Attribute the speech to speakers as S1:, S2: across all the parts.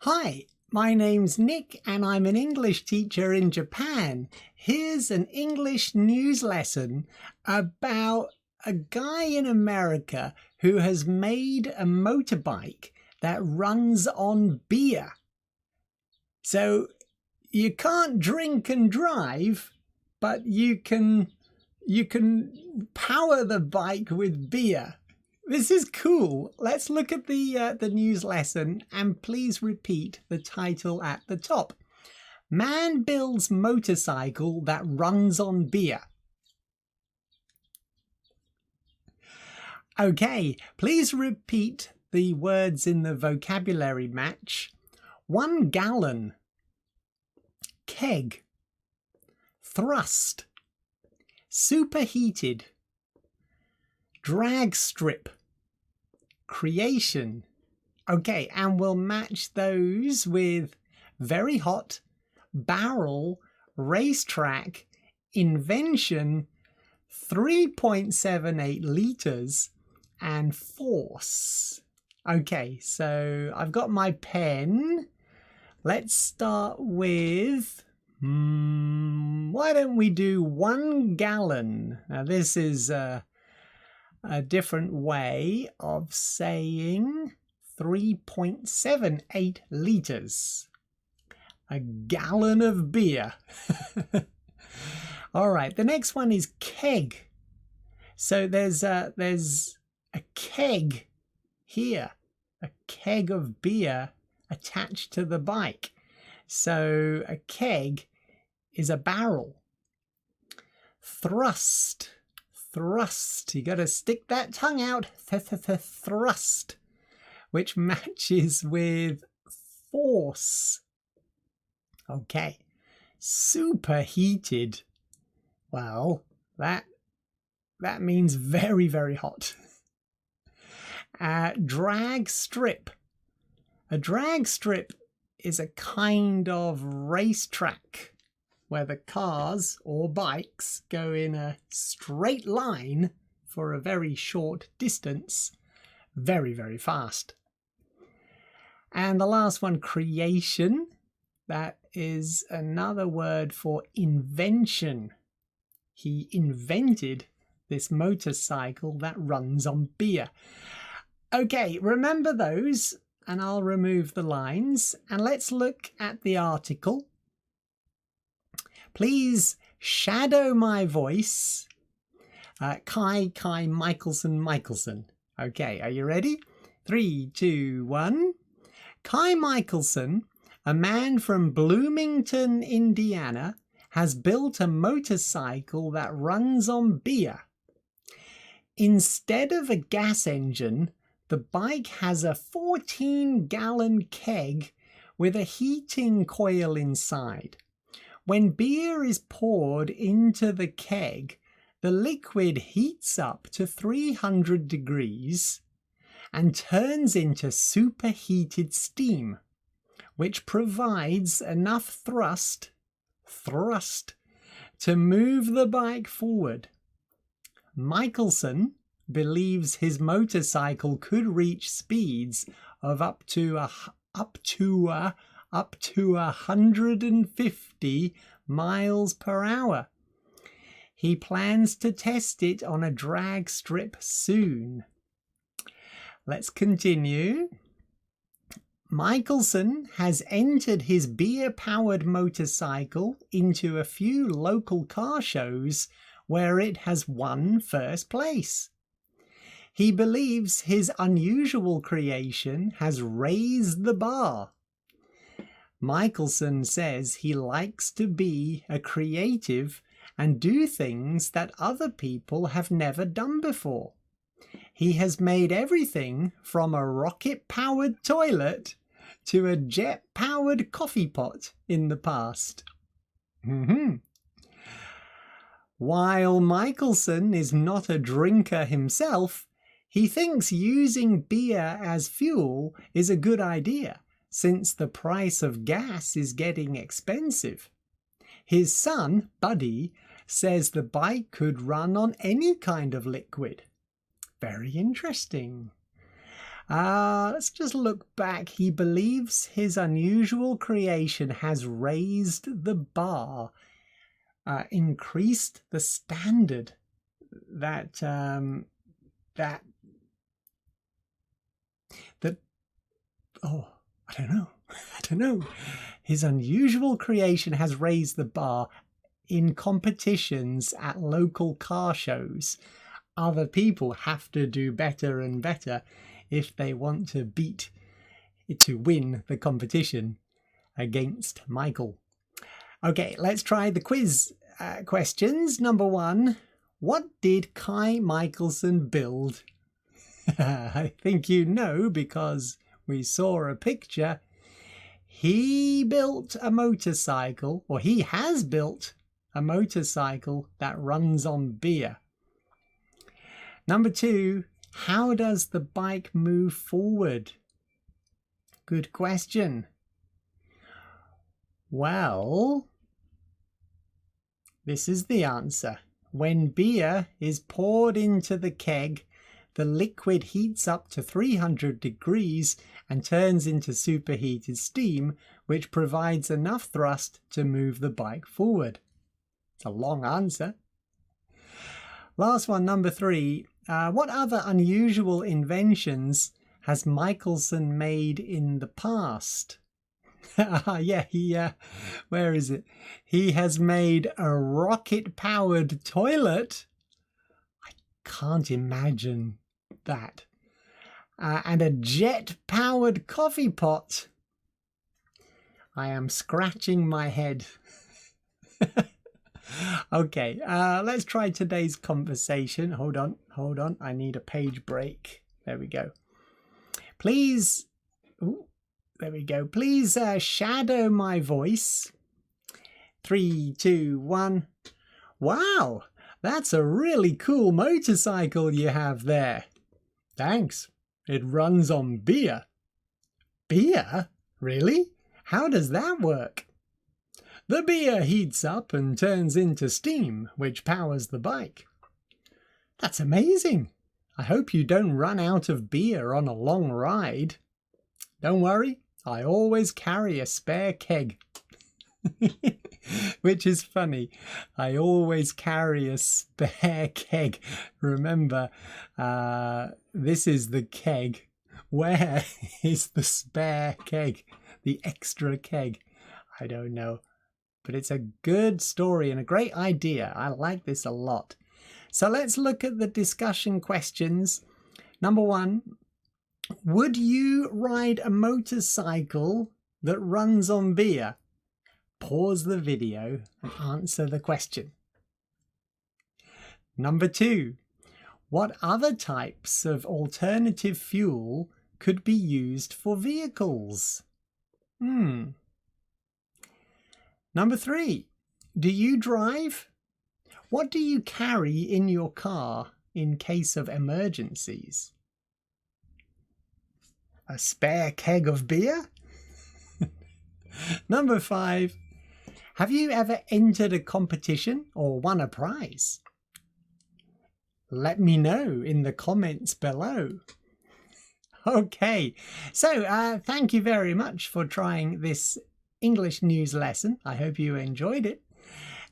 S1: Hi, my name's Nick and I'm an English teacher in Japan. Here's an English news lesson about a guy in America who has made a motorbike that runs on beer. So you can't drink and drive, but you can power the bike with beer. This is cool. Let's look at the news lesson and please repeat the title at the top. Man builds motorcycle that runs on beer. Okay, please repeat the words in the vocabulary match. 1 gallon, keg, thrust, superheated, drag strip, creation. Okay, and we'll match those with very hot, barrel, racetrack, invention, 3.78 liters, and force. Okay, so I've got my pen. Let's start with, why don't we do 1 gallon? Now this is a different way of saying 3.78 liters. A gallon of beer. All right, the next one is keg. So there's a keg here, a keg of beer attached to the bike. So a keg is a barrel. Thrust. Thrust. You got to stick that tongue out. Thrust, which matches with force. Okay. Superheated. Well, that means very, very hot. Drag strip. A drag strip is a kind of racetrack where the cars or bikes go in a straight line for a very short distance, very, very fast. And the last one, creation, that is another word for invention. He invented this motorcycle that runs on beer. Okay, remember those, and I'll remove the lines, and let's look at the article. Please shadow my voice. Kai, Michelson. Okay, are you ready? 3, 2, 1. Kai Michelson, a man from Bloomington, Indiana, has built a motorcycle that runs on beer. Instead of a gas engine, the bike has a 14-gallon keg with a heating coil inside. When beer is poured into the keg, the liquid heats up to 300 degrees and turns into superheated steam, which provides enough thrust to move the bike forward. Michelson believes his motorcycle could reach speeds of up to 150 miles per hour. He plans to test it on a drag strip soon. Let's continue. Michelson has entered his beer-powered motorcycle into a few local car shows where it has won first place. He believes his unusual creation has raised the bar. Michelson says he likes to be a creative and do things that other people have never done before. He has made everything from a rocket-powered toilet to a jet-powered coffee pot in the past. While Michelson is not a drinker himself, he thinks using beer as fuel is a good idea, since the price of gas is getting expensive. His son, Buddy, says the bike could run on any kind of liquid. Very interesting. Let's just look back. He believes his unusual creation has raised the bar, increased the standard that oh, I don't know. His unusual creation has raised the bar in competitions at local car shows. Other people have to do better and better if they want to win the competition against Michael. Okay, let's try the quiz questions. Number 1, what did Kai Michelson build? I think you know because we saw a picture. He built a motorcycle, or he has built a motorcycle that runs on beer. Number 2, how does the bike move forward? Good question. Well, this is the answer. When beer is poured into the keg, the liquid heats up to 300 degrees and turns into superheated steam, which provides enough thrust to move the bike forward. It's a long answer. Last one, number 3. What other unusual inventions has Michelson made in the past? Where is it? He has made a rocket-powered toilet. I can't imagine that. And a jet-powered coffee pot. I am scratching my head. Okay, let's try today's conversation. Hold on. I need a page break. There we go. Please, Please shadow my voice. 3, 2, 1. Wow, that's a really cool motorcycle you have there. Thanks. It runs on beer. Beer? Really? How does that work? The beer heats up and turns into steam, which powers the bike. That's amazing. I hope you don't run out of beer on a long ride. Don't worry, I always carry a spare keg. Which is funny. I always carry a spare keg. Remember, this is the keg. Where is the spare keg? The extra keg? I don't know. But it's a good story and a great idea. I like this a lot. So let's look at the discussion questions. Number 1, would you ride a motorcycle that runs on beer? Pause the video and answer the question. Number 2, what other types of alternative fuel could be used for vehicles? Number 3, do you drive? What do you carry in your car in case of emergencies? A spare keg of beer? Number 5, have you ever entered a competition or won a prize? Let me know in the comments below. Okay, so thank you very much for trying this English news lesson. I hope you enjoyed it.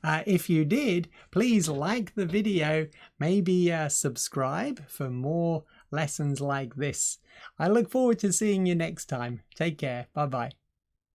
S1: If you did, please like the video, maybe subscribe for more lessons like this. I look forward to seeing you next time. Take care. Bye-bye.